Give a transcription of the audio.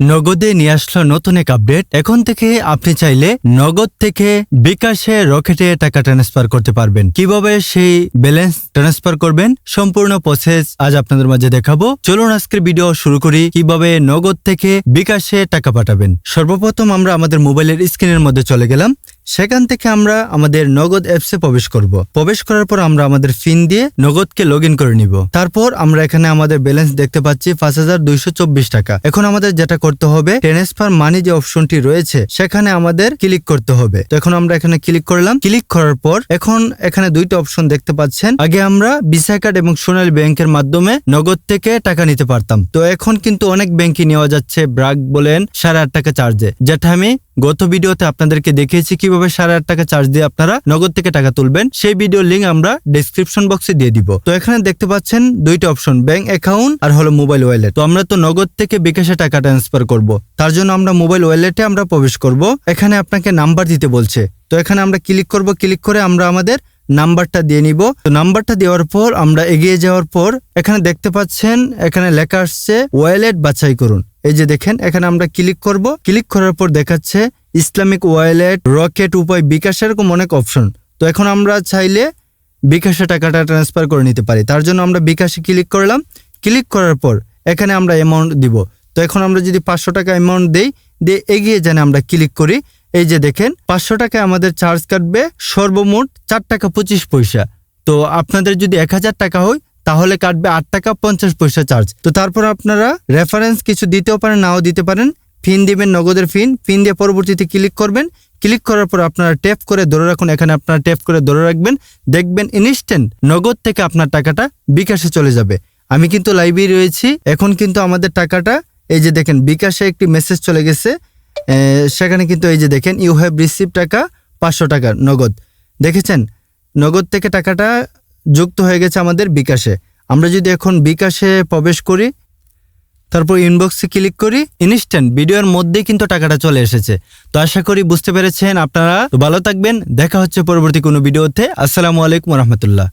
নগদে নিয়ে আসলো নতুন এক আপডেট। এখন থেকে আপনি চাইলে নগদ থেকে বিকাশে রকেটে টাকা ট্রান্সফার করতে পারবেন। কিভাবে সেই ব্যালেন্স ট্রান্সফার করবেন সম্পূর্ণ প্রসেস আজ আপনাদের মাঝে দেখাবো। চলুন আজকের ভিডিও শুরু করি। কিভাবে নগদ থেকে বিকাশে টাকা পাঠাবেন। সর্বপ্রথম আমরা আমাদের মোবাইলের স্ক্রিনের মধ্যে চলে গেলাম। সেখান থেকে আমরা আমাদের নগদ অ্যাপসে প্রবেশ করব। প্রবেশ করার পর আমরা আমাদের পিন দিয়ে নগদকে লগ ইন করে নিব। তারপর আমরা এখানে আমাদের ব্যালেন্স দেখতে পাচ্ছি ৫,২২৪ টাকা। এখন আমাদের যেটা করতে হবে, ট্রান্সফার মানি যে অপশনটি রয়েছে সেখানে আমাদের ক্লিক করতে হবে। তো এখন আমরা এখানে ক্লিক করলাম। ক্লিক করার পর এখন এখানে দুইটা অপশন দেখতে পাচ্ছেন। আগে আমরা ভিসা কার্ড এবং সোনালী ব্যাংকের মাধ্যমে নগদ থেকে টাকা নিতে পারতাম। তো এখন কিন্তু অনেক ব্যাংকই নেওয়া যাচ্ছে, ব্রাক বলেন ৮.৫ টাকা চার্জে, যেটা আমি গত ভিডিওতে আপনাদেরকে দেখিয়েছি কিভাবে ৮.৫ টাকা চার্জ দিয়ে আপনারা নগদ থেকে টাকা তুলবেন। সেই ভিডিওর লিঙ্ক আমরা ডেসক্রিপশন বক্সে দিয়ে দিব। তো এখানে দেখতে পাচ্ছেন দুইটা অপশন, ব্যাংক অ্যাকাউন্ট আর হলো মোবাইল ওয়ালেট। তো আমরা তো নগদ থেকে বিকাশে টাকা ট্রান্সফার করব, তার জন্য আমরা মোবাইল ওয়ালেটে আমরা প্রবেশ করব। এখানে আপনাকে নাম্বার দিতে বলছে। তো এখানে আমরা ক্লিক করব। ক্লিক করে আমরা আমাদের নাম্বারটা দিয়ে নিব। তো নাম্বারটা দেওয়ার পর আমরা এগিয়ে যাওয়ার পর এখানে দেখতে পাচ্ছেন এখানে লেখা আসছে ওয়ালেট বাছাই করুন। এই যে দেখেন, এখানে আমরা ক্লিক করব। ক্লিক করার পর দেখাচ্ছে ইসলামিক ওয়ালেট, রকেট, উপায়, বিকাশ, এরকম অনেক অপশন। তো এখন আমরা চাইলে বিকাশে টাকাটা ট্রান্সফার করে নিতে পারি। তার জন্য আমরা বিকাশে ক্লিক করলাম। ক্লিক করার পর এখানে আমরা অ্যামাউন্ট দিব। তো এখন আমরা যদি ৫০০ টাকা অ্যামাউন্ট দেই, দিয়ে এগিয়ে জানে আমরা ক্লিক করি। এই যে দেখেন ৫০০ টাকায় আমাদের চার্জ কাটবে সর্বমোট ৪ টাকা ২৫ পয়সা। তো আপনাদের যদি ১,০০০ টাকা হয় তাহলে কাটবে ৮ টাকা ৫০ পয়সা চার্জ। তো তারপর আপনারা রেফারেন্স কিছু দিতেও পারেন, নাও দিতে পারেন। পিন দিবেন, নগদের পিন দিয়ে পরবর্তীতে ক্লিক করবেন। ক্লিক করার পর আপনারা ট্যাপ করে ধরে রাখুন। এখানে আপনারা ট্যাপ করে ধরে রাখবেন, দেখবেন ইনস্ট্যান্ট নগদ থেকে আপনার টাকাটা বিকাশে চলে যাবে। আমি কিন্তু লাইভে রয়েছি। এখন কিন্তু আমাদের টাকাটা এই যে দেখেন বিকাশে একটি মেসেজ চলে গেছে। সেখানে কিন্তু এই যে দেখেন ইউ হ্যাভ রিসিভ টাকা ৫০০ টাকা নগদ। দেখেছেন নগদ থেকে টাকাটা যুক্ত হয়ে গেছে আমাদের বিকাশে। আমরা যদি এখন বিকাশে প্রবেশ করি, তারপর ইনবক্সে ক্লিক করি, ইনস্ট্যান্ট ভিডিওর মধ্যেই কিন্তু টাকাটা চলে এসেছে। তো আশা করি বুঝতে পেরেছেন। আপনারা ভালো থাকবেন। দেখা হচ্ছে পরবর্তী কোনো ভিডিওতে। আসসালামু আলাইকুম রহমতুল্লাহ।